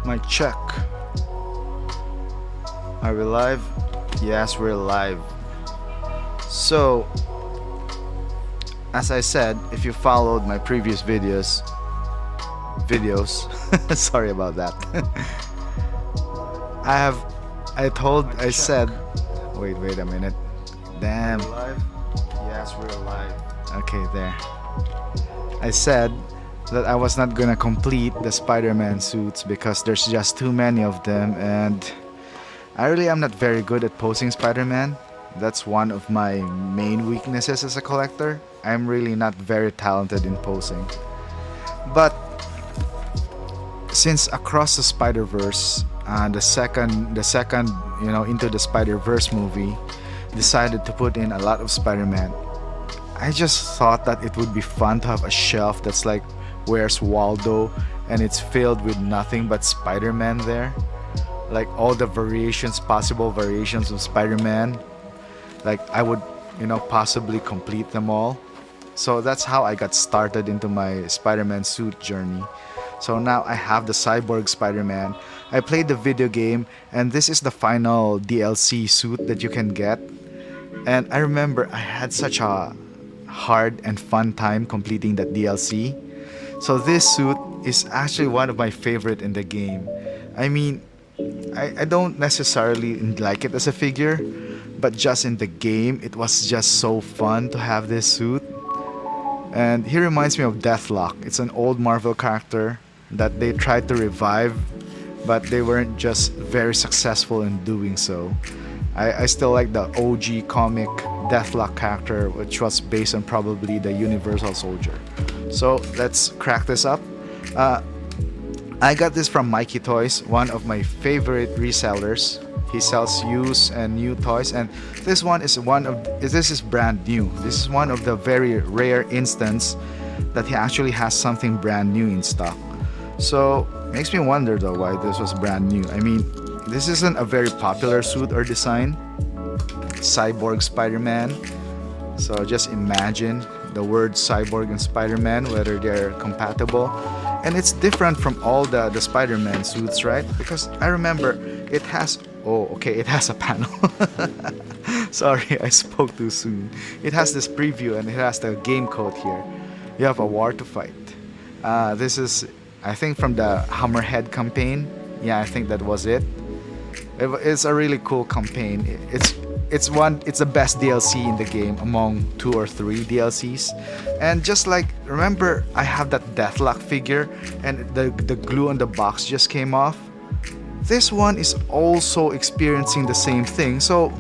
My check. Are we live? Yes, we're live. So, as I said, if you followed my previous videos, sorry about that. I said, wait a minute. Damn. Live? Yes, we're live. Okay, there. I said that I was not gonna complete the Spider-Man suits because there's just too many of them, and I really am not very good at posing Spider-Man. That's one of my main weaknesses as a collector. I'm really not very talented in posing. But since Across the Spider-Verse, the second Into the Spider-Verse movie decided to put in a lot of Spider-Man, I just thought that it would be fun to have a shelf that's like Where's Waldo, and it's filled with nothing but Spider-Man there. Like all the possible variations of Spider-Man. Like I would, possibly complete them all. So that's how I got started into my Spider-Man suit journey. So now I have the Cyborg Spider-Man. I played the video game, and this is the final DLC suit that you can get. And I remember I had such a hard and fun time completing that DLC. So this suit is actually one of my favorite in the game. I mean, I don't necessarily like it as a figure, but just in the game, it was just so fun to have this suit. And he reminds me of Deathlock. It's an old Marvel character that they tried to revive, but they weren't just very successful in doing so. I still like the OG comic Deathlock character, which was based on probably the Universal Soldier. So let's crack this up. I got this from Mikey Toys, one of my favorite resellers. He sells used and new toys, and this is brand new. This is one of the very rare instances that he actually has something brand new in stock. So makes me wonder though why this was brand new. I mean, this isn't a very popular suit or design. Cyborg Spider-Man. So just imagine the word Cyborg and Spider-Man, whether they're compatible. And it's different from all the Spider-Man suits, right? Because I remember it has it has a panel. Sorry, I spoke too soon. It has this preview and it has the game code here. You have a war to fight. This is, I think, from the Hammerhead campaign. Yeah, I think that was it. It's a really cool campaign. It's the best DLC in the game among 2 or 3 DLCs. And just like, remember, I have that Deathlock figure and the glue on the box just came off. This one is also experiencing the same thing. So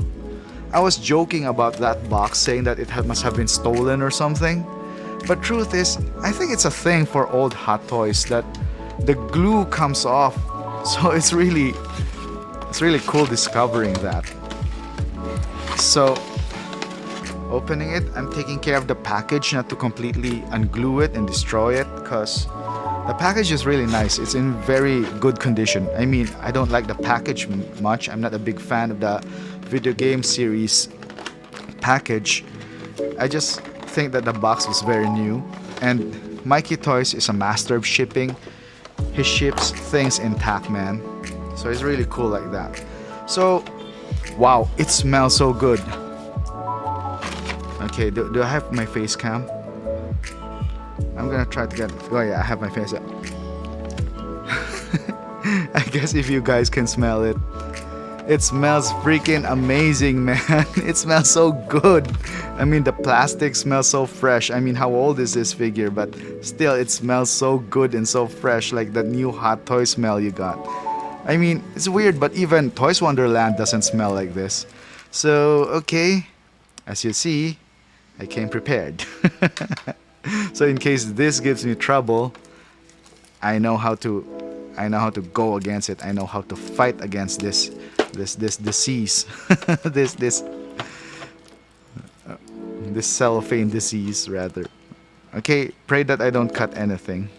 I was joking about that box, saying that it must have been stolen or something. But truth is, I think it's a thing for old Hot Toys that the glue comes off. So it's really cool discovering that. So opening it, I'm taking care of the package not to completely unglue it and destroy it, because the package is really nice. It's in very good condition. I mean, I don't like the package much. I'm not a big fan of the video game series package. I just think that the box was very new. And Mikey Toys is a master of shipping. He ships things intact, man. So it's really cool like that. So, wow, it smells so good. Okay, do I have my face cam? I'm gonna try to get... Oh yeah, I have my face up. I guess if you guys can smell it. It smells freaking amazing, man. It smells so good. I mean, the plastic smells so fresh. I mean, how old is this figure? But still, it smells so good and so fresh, like that new Hot Toy smell you got. I mean, it's weird, but even Toys Wonderland doesn't smell like this. So, okay, as you see, I came prepared. So in case this gives me trouble, I know how to go against it. I know how to fight against this disease. this cellophane disease, rather. Okay, pray that I don't cut anything.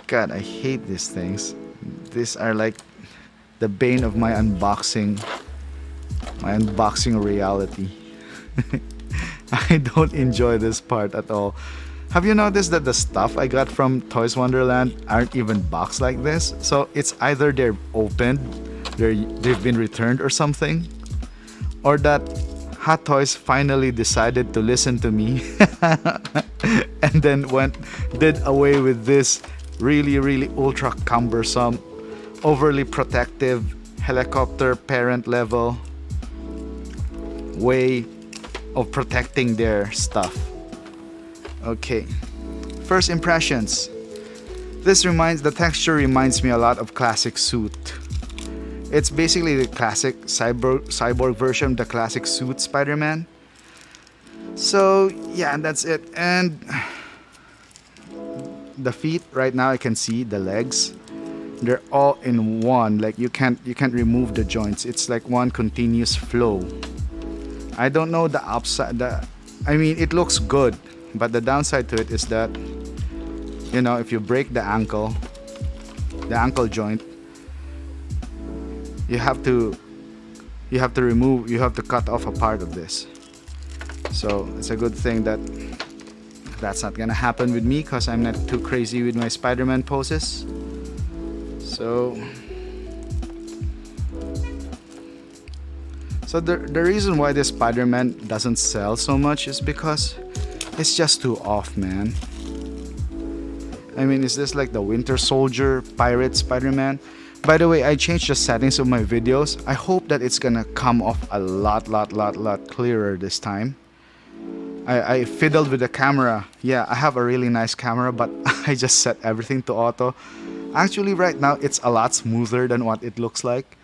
God, I hate these things. These are like the bane of my unboxing reality. I don't enjoy this part at all. Have you noticed that the stuff I got from Toys Wonderland aren't even boxed like this? So it's either they're opened, they've been returned or something, or that Hot Toys finally decided to listen to me and then did away with this really ultra cumbersome, overly protective helicopter parent level way of protecting their stuff. Okay, first impressions. The texture reminds me a lot of classic suit. It's basically the classic cyborg version, the classic suit Spider-Man. So yeah, that's it. And the feet right now I can see the legs. They're all in one. Like you can't remove the joints. It's like one continuous flow. I don't know the upside. I mean, it looks good, but the downside to it is that, you know, if you break the ankle joint, you have to cut off a part of this. So it's a good thing that that's not gonna happen with me, because I'm not too crazy with my Spider-Man poses. So the reason why this Spider-Man doesn't sell so much is because it's just too off, man. I mean, is this like the Winter Soldier Pirate Spider-Man? By the way, I changed the settings of my videos. I hope that it's gonna come off a lot clearer this time. I fiddled with the camera. Yeah, I have a really nice camera, but I just set everything to auto. Actually, right now, it's a lot smoother than what it looks like,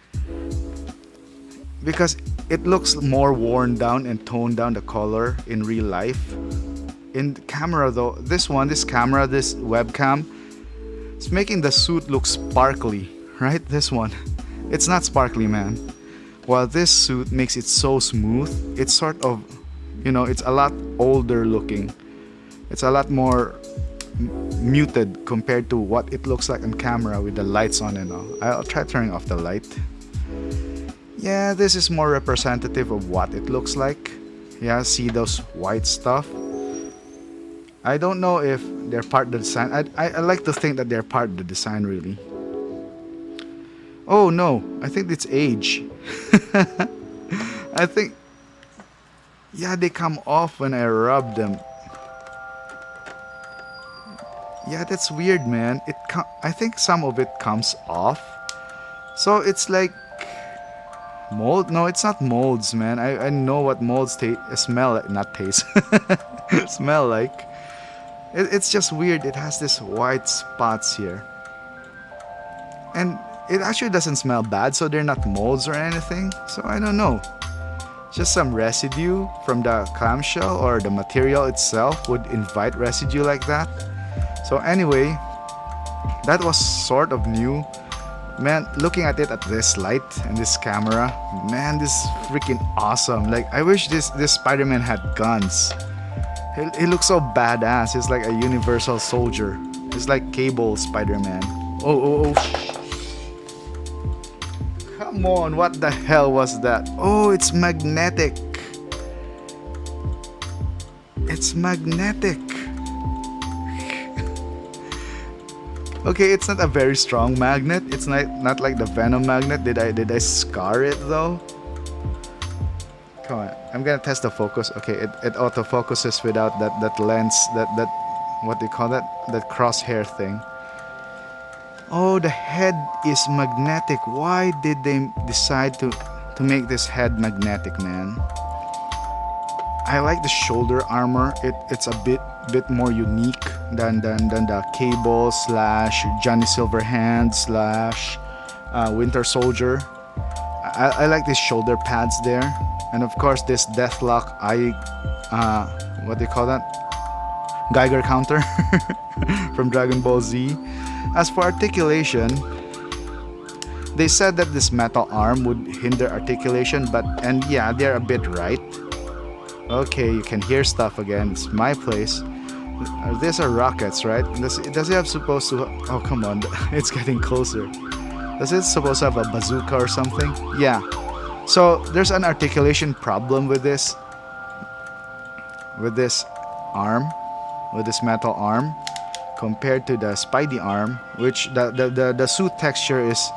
because it looks more worn down and toned down, the color in real life. In the camera though, this webcam, it's making the suit look sparkly, right? This one, it's not sparkly, man. While this suit makes it so smooth, it's sort of, you know, it's a lot older looking. It's a lot more muted compared to what it looks like on camera with the lights on and all. I'll try turning off the light. Yeah, this is more representative of what it looks like. Yeah, see those white stuff? I don't know if they're part of the design. I like to think that they're part of the design, really. Oh no, I think it's age. I think, yeah, they come off when I rub them. Yeah, that's weird, man. I think some of it comes off. So it's like mold? No, it's not molds, man. I know what molds smell like, not taste. Smell like. It's just weird. It has this white spots here. And it actually doesn't smell bad, so they're not molds or anything. So I don't know. Just some residue from the clamshell or the material itself would invite residue like that. So anyway, that was sort of new. Man, looking at it at this light and this camera, man, this is freaking awesome. Like, I wish this Spider-Man had guns. He looks so badass. He's like a universal soldier. He's like Cable Spider-Man. Oh. Come on, what the hell was that? Oh, it's magnetic. It's magnetic. Okay, it's not a very strong magnet. It's not like the Venom magnet. Did I scar it though? Come on, I'm gonna test the focus. Okay, it autofocuses without that lens, that what do you call that? That crosshair thing. Oh, the head is magnetic. Why did they decide to make this head magnetic, man? I like the shoulder armor. It's a bit more unique than the Cable / Johnny Silverhand / Winter Soldier. I like these shoulder pads there, and of course this Deathlock what do you call that? Geiger counter from Dragon Ball Z. As for articulation, they said that this metal arm would hinder articulation, and yeah, they're a bit right. Okay, you can hear stuff again. It's my place. These are rockets, right? Does it have supposed to... Oh, come on. It's getting closer. Does it supposed to have a bazooka or something? Yeah. So, there's an articulation problem with this arm. with his metal arm compared to the Spidey arm, which the suit texture is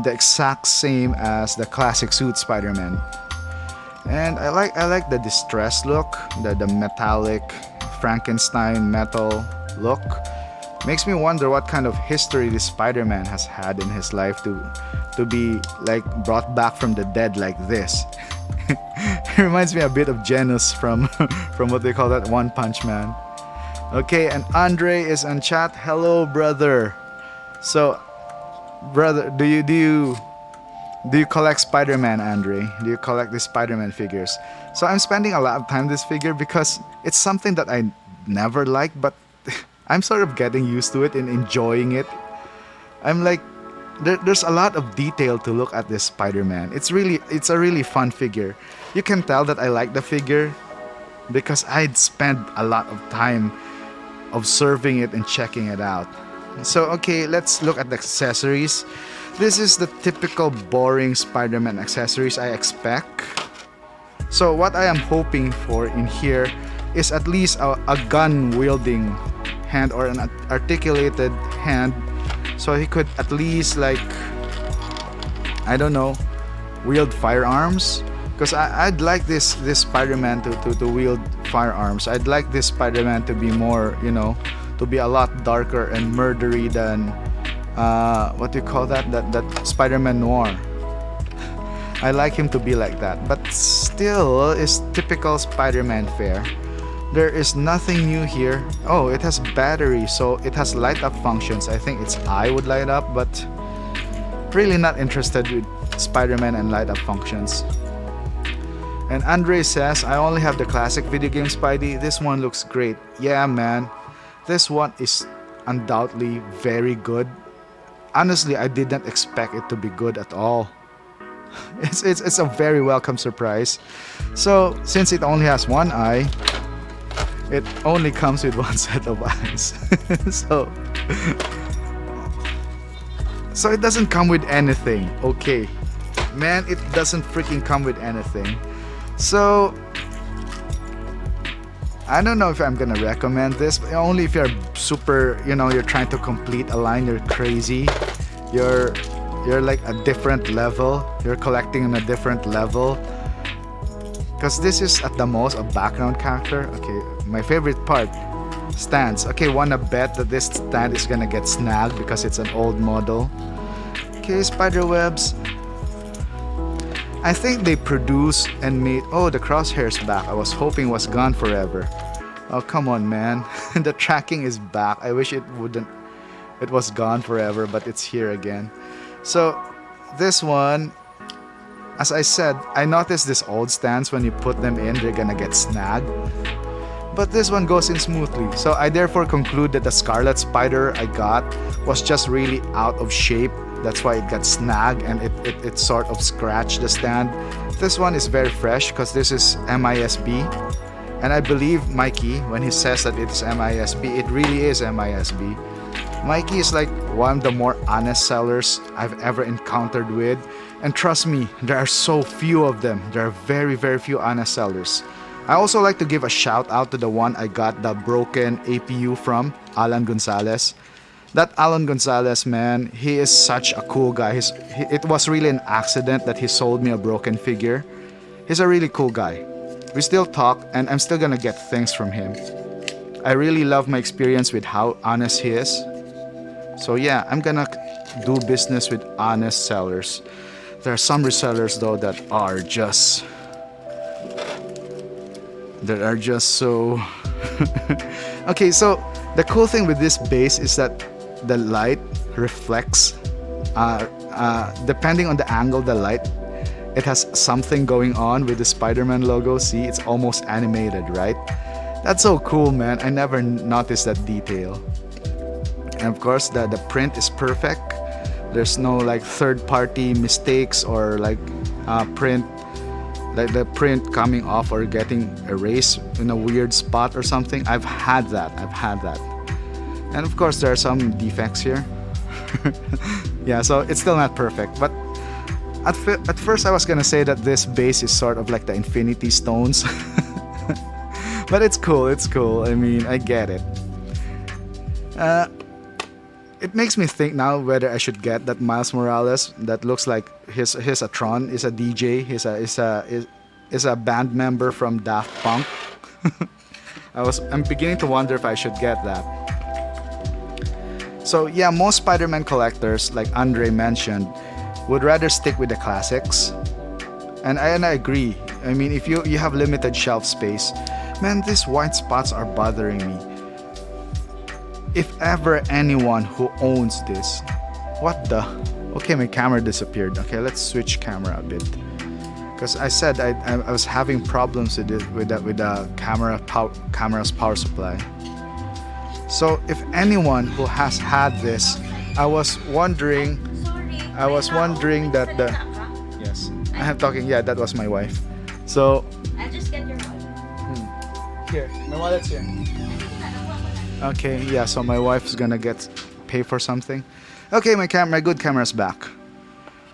the exact same as the classic suit Spider-Man. And I like the distress look, the metallic Frankenstein metal look. Makes me wonder what kind of history this Spider-Man has had in his life to be like brought back from the dead like this. It reminds me a bit of Janus from from what they call that One Punch Man. Okay, and Andre is on chat. Hello, brother. So, brother, do you collect Spider-Man, Andre? Do you collect the Spider-Man figures? So I'm spending a lot of time this figure because it's something that I never liked, but I'm sort of getting used to it and enjoying it. I'm like, there's a lot of detail to look at this Spider-Man. It's a really fun figure. You can tell that I like the figure because I'd spent a lot of time observing it and checking it out. So okay, let's look at the accessories. This is the typical boring Spider-Man accessories I expect. So what I am hoping for in here is at least a gun-wielding hand or an articulated hand, so he could at least, like, I don't know, wield firearms. Because I'd like this Spider-Man to wield firearms. I'd like this Spider-Man to be more, to be a lot darker and murdery than what do you call that Spider-Man Noir. I like him to be like that, but still is typical Spider-Man fare. There is nothing new here. Oh, it has battery, so it has light up functions. I think its eye would light up, but really not interested with Spider-Man and light up functions. And Andre says, I only have the classic video game Spidey. This one looks great. Yeah, man. This one is undoubtedly very good. Honestly, I did not expect it to be good at all. It's a very welcome surprise. So, since it only has one eye, it only comes with one set of eyes. So it doesn't come with anything. Okay. Man, it doesn't freaking come with anything. So I don't know if I'm gonna recommend this, but only if you're super, you're trying to complete a line, you're crazy, you're like a different level, you're collecting on a different level. Because this is at the most a background character. Okay, my favorite part, stands. Okay, wanna bet that this stand is gonna get snagged because it's an old model. Okay, spider webs. I think they produce and made. Oh, the crosshair's back. I was hoping it was gone forever. Oh, come on, man. The tracking is back. I wish it was gone forever, but it's here again. So this one, as I said, I noticed these old stands, when you put them in, they're gonna get snagged. But this one goes in smoothly. So I therefore conclude that the Scarlet Spider I got was just really out of shape. That's why it got snagged and it sort of scratched the stand. This one is very fresh because this is MISB. And I believe Mikey, when he says that it's MISB, it really is MISB. Mikey is like one of the more honest sellers I've ever encountered with. And trust me, there are so few of them. There are very, very few honest sellers. I also like to give a shout out to the one I got the broken APU from, Alan Gonzalez. That Alan Gonzalez, man, he is such a cool guy. It was really an accident that he sold me a broken figure. He's a really cool guy. We still talk, and I'm still gonna get things from him. I really love my experience with how honest he is. So yeah, I'm gonna do business with honest sellers. There are some resellers though that are just so okay, so the cool thing with this base is that the light reflects depending on the angle the light, it has something going on with the Spider-Man logo. See, it's almost animated, right? That's so cool, man. I never noticed that detail. And of course the print is perfect. There's no like third-party mistakes or like print, like the print coming off or getting erased in a weird spot or something. I've had that. And of course there are some defects here. Yeah, so it's still not perfect, but at first I was gonna say that this base is sort of like the Infinity Stones. But it's cool. It's cool. I mean, I get it. Uh, it makes me think now whether I should get that Miles Morales that looks like he's a Tron, is a DJ, is a band member from Daft Punk. I'm beginning to wonder if I should get that. So yeah, most Spider-Man collectors, like Andre mentioned, would rather stick with the classics. And I agree. I mean, if you have limited shelf space, man, these white spots are bothering me. If ever anyone who owns this, what the? Okay, my camera disappeared. Okay, let's switch camera a bit. Because I said I was having problems with the camera's power supply. So if anyone who has had this, I was wondering that the yes, I am talking. Yeah, that was my wife. So I just get your wallet. here, my wallet's here. Okay, yeah. So my wife's gonna pay for something. Okay, my good camera's back.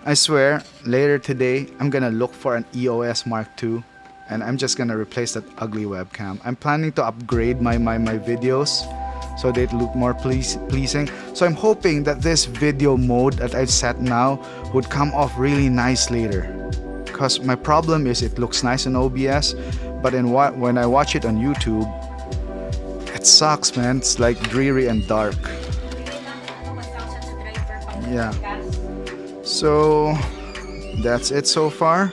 I swear, later today, I'm gonna look for an EOS Mark II, and I'm just gonna replace that ugly webcam. I'm planning to upgrade my videos so they look more pleasing. So I'm hoping that this video mode that I've set now would come off really nice later. Because my problem is it looks nice in OBS, but when I watch it on YouTube, it sucks, man. It's like dreary and dark. Yeah. So that's it so far.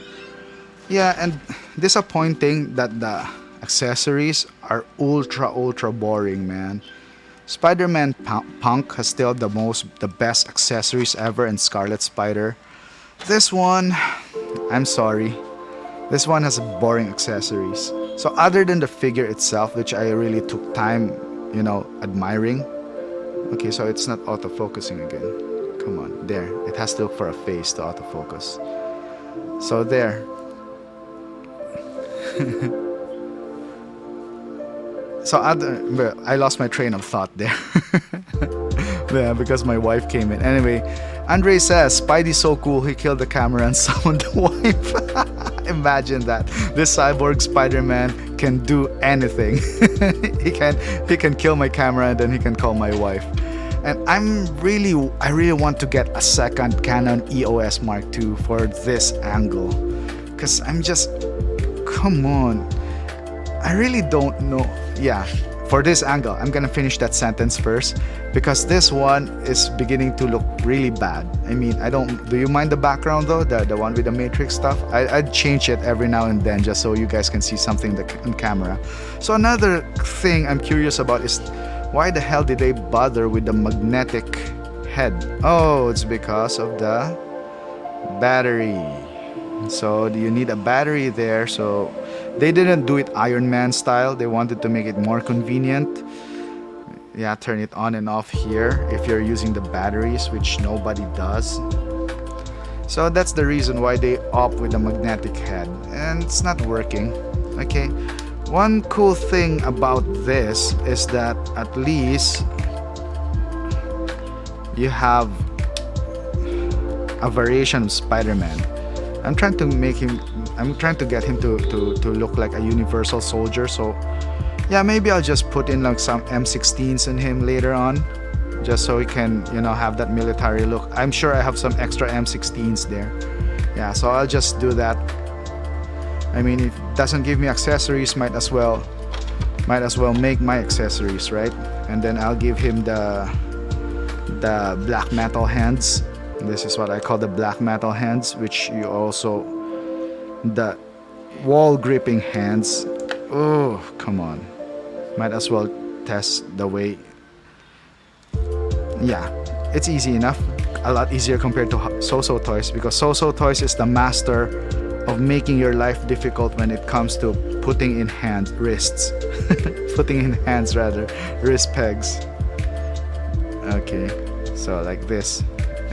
Yeah, and disappointing that the accessories are ultra boring, man. Spider-Man Punk has still the best accessories ever in Scarlet Spider. This one, I'm sorry, this one has boring accessories. So other than the figure itself, which I really took time, admiring. Okay, so it's not autofocusing again. Come on, there. It has to look for a face to autofocus. So there. So I lost my train of thought there. Yeah, because my wife came in. Anyway, Andre says, Spidey's so cool, he killed the camera and summoned the wife. Imagine that. This cyborg Spider-Man can do anything. he can kill my camera and then he can call my wife. And I really want to get a second Canon EOS Mark II for this angle. Because come on. I really don't know. Yeah, for this angle, I'm gonna finish that sentence first. Because this one is beginning to look really bad. I mean, do you mind the background though? The one with the Matrix stuff? I'd change it every now and then just so you guys can see something on camera. So another thing I'm curious about is, why the hell did they bother with the magnetic head? Oh, it's because of the battery. So you need a battery there. So they didn't do it Iron Man style. They wanted to make it more convenient. Yeah, turn it on and off here if you're using the batteries, which nobody does. So that's the reason why they opt with the magnetic head. And it's not working. Okay. One cool thing about this is that at least you have a variation of Spider-Man. I'm trying to get him to look like a universal soldier. So yeah, maybe I'll just put in like some M16s in him later on, just so he can, have that military look. I'm sure I have some extra M16s there. Yeah, so I'll just do that. I mean, if it doesn't give me accessories, might as well make my accessories, right? And then I'll give him the black metal hands. This is what I call the black metal hands, which you also, the wall gripping hands. Oh, come on. Might as well test the way. Yeah, it's easy enough. A lot easier compared to So-So Toys, because So-So Toys is the master of making your life difficult when it comes to putting in wrist pegs. Okay, so like this,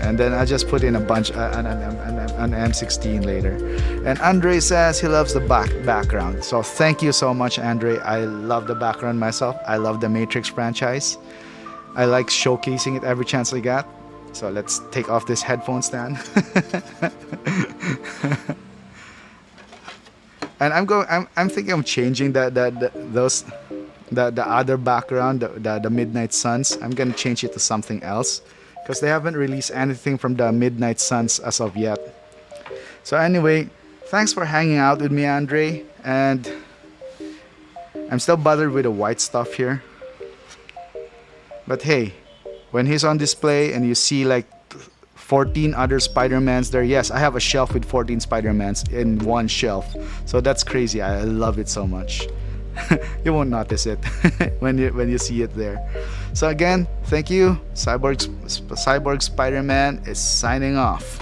and then I just put in a bunch an M16 later. And Andre says he loves the background. So thank you so much, Andre. I love the background myself. I love the Matrix franchise. I like showcasing it every chance I got. So let's take off this headphone stand. And I'm thinking of changing the other background, the Midnight Suns. I'm gonna change it to something else because they haven't released anything from the Midnight Suns as of yet. So anyway, thanks for hanging out with me, Andre. And I'm still bothered with the white stuff here. But hey, when he's on display and you see like 14 other Spider-Mans there, yes, I have a shelf with 14 Spider-Mans in one shelf. So that's crazy. I love it so much. You won't notice it when you see it there. So again, thank you. Cyborg Spider-Man is signing off.